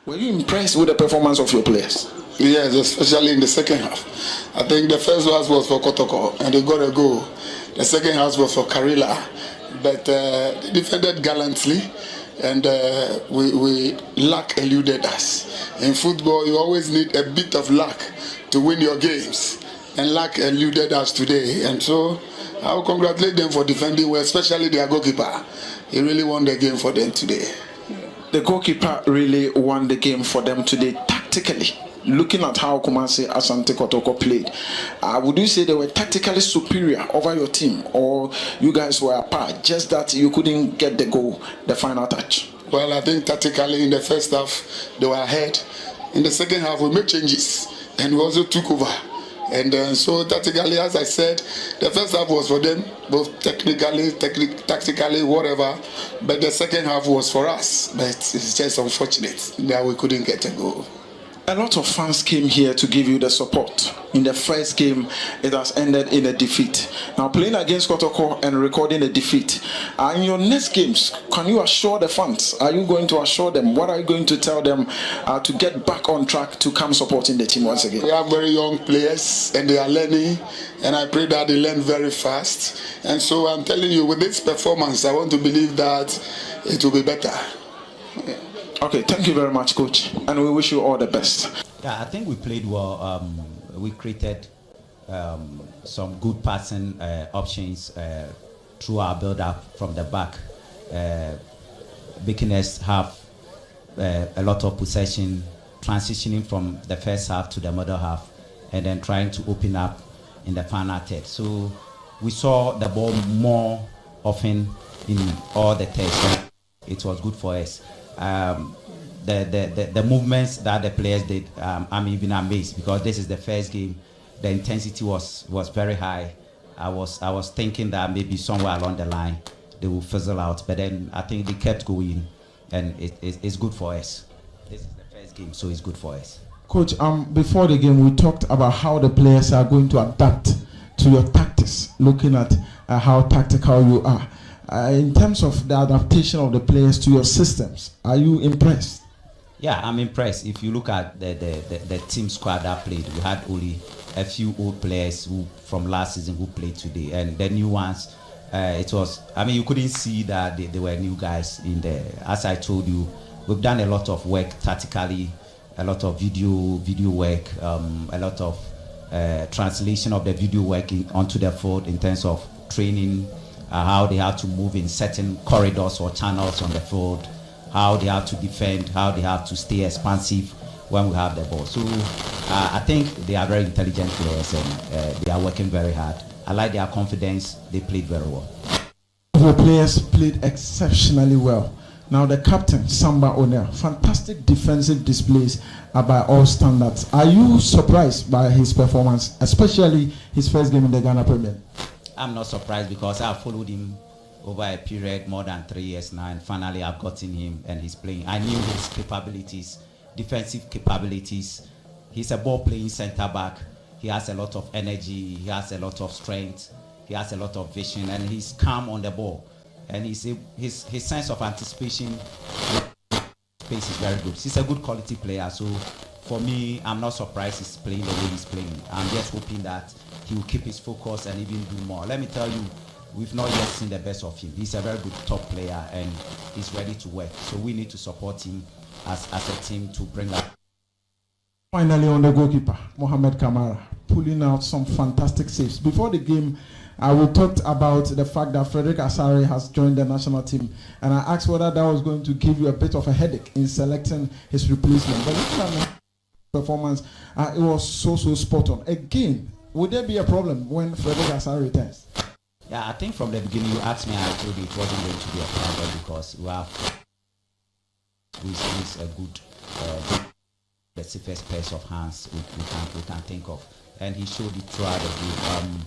Were you impressed with the performance of your players? Yes, especially in the second half. I think the first half was for Kotoko and they got a goal. The second half was for Karela, but they defended gallantly and luck eluded us. In football, you always need a bit of luck to win your games, and luck eluded us today. And so I will congratulate them for defending well, especially their goalkeeper. He really won the game for them today. The goalkeeper really won the game for them today tactically. Looking at how Kumasi Asante Kotoko played, would you say they were tactically superior over your team, or you guys were apart, just that you couldn't get the goal, the final touch? Well, I think tactically in the first half they were ahead. In the second half we made changes and we also took over. And so tactically, as I said, the first half was for them, both tactically, whatever. But the second half was for us. But it's just unfortunate that we couldn't get a goal. A lot of fans came here to give you the support. In the first game, it has ended in a defeat. Now, playing against Kotoko and recording a defeat. In your next games, can you assure the fans? Are you going to assure them? What are you going to tell them to get back on track to come supporting the team once again? We have very young players and they are learning. And I pray that they learn very fast. And so I'm telling you, with this performance, I want to believe that it will be better. Yeah. Okay, thank you very much, Coach, and we wish you all the best. Yeah, I think we played well. We created some good passing options through our build-up from the back, making us have a lot of possession, transitioning from the first half to the middle half, and then trying to open up in the final third. So we saw the ball more often in all the tests. It was good for us. The movements that the players did, I'm even amazed because this is the first game. The intensity was very high. I was thinking that maybe somewhere along the line they will fizzle out, but then I think they kept going, and it's good for us. This is the first game, so it's good for us. Coach, before the game, we talked about how the players are going to adapt to your tactics, looking at how tactical you are. In terms of the adaptation of the players to your systems, are you impressed? Yeah, I'm impressed. If you look at the team squad that played, we had only a few old players who from last season who played today, and the new ones, you couldn't see that they were new guys in there. As I told you, we've done a lot of work tactically, a lot of video work, a lot of translation of the video work onto the field in terms of training, how they have to move in certain corridors or channels on the field, how they have to defend, how they have to stay expansive when we have the ball. So I think they are very intelligent players and they are working very hard. I like their confidence. They played very well. The players played exceptionally well. Now the captain, Samba Onel, fantastic defensive displays by all standards. Are you surprised by his performance, especially his first game in the Ghana Premier? I'm not surprised because I followed him over a period more than 3 years now, and finally I've gotten him and he's playing. I knew his capabilities, defensive capabilities. He's a ball-playing center-back. He has a lot of energy. He has a lot of strength. He has a lot of vision, and he's calm on the ball. And his sense of anticipation space is very good. He's a good quality player. So for me, I'm not surprised he's playing the way he's playing. I'm just hoping that he will keep his focus and even do more. Let me tell you, we've not yet seen the best of him. He's a very good top player and he's ready to work. So we need to support him as a team to bring up. Finally, on the goalkeeper, Mohamed Kamara, pulling out some fantastic saves. Before the game, we talked about the fact that Frederick Asare has joined the national team, and I asked whether that was going to give you a bit of a headache in selecting his replacement. But looking at the performance, it was so spot on. Again, would there be a problem when Frederick Asare returns? Yeah, I think from the beginning you asked me, I told you it wasn't going to be a problem because we have a good the safest pair of hands we can think of, and he showed it throughout the game.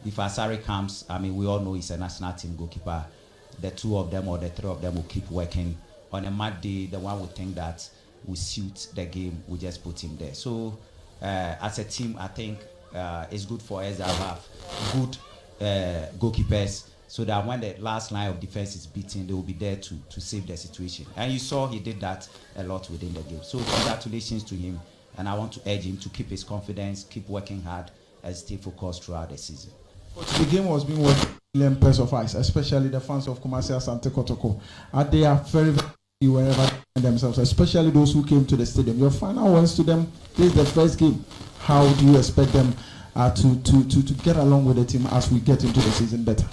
If Asare comes, we all know he's a national team goalkeeper. The two of them or the three of them will keep working. On a mad day, the one would think that will suit the game, we just put him there. So as a team, I think it's good for us to have good goalkeepers so that when the last line of defense is beaten, they will be there to save the situation. And you saw he did that a lot within the game. So congratulations to him, and I want to urge him to keep his confidence, keep working hard, and stay focused throughout the season. The game was being watched in pairs of eyes, especially the fans of Kumasi Asante Kotoko. They are very, very wherever they find themselves, especially those who came to the stadium. Your final words to them, this is the first game. How do you expect them to get along with the team as we get into the season better?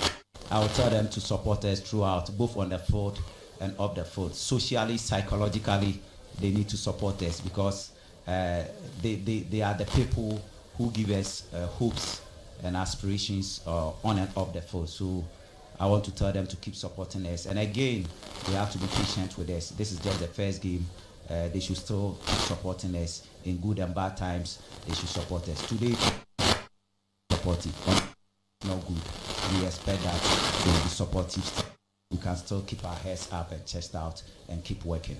I will tell them to support us throughout, both on the field and off the field. Socially, psychologically, they need to support us because they are the people who give us hopes and aspirations on and off the field. So I want to tell them to keep supporting us. And again, they have to be patient with us. This is just the first game. They should still keep supporting us in good and bad times. They should support us. Today, supportive. Not good. We expect that they will be supportive. We can still keep our heads up and chest out and keep working.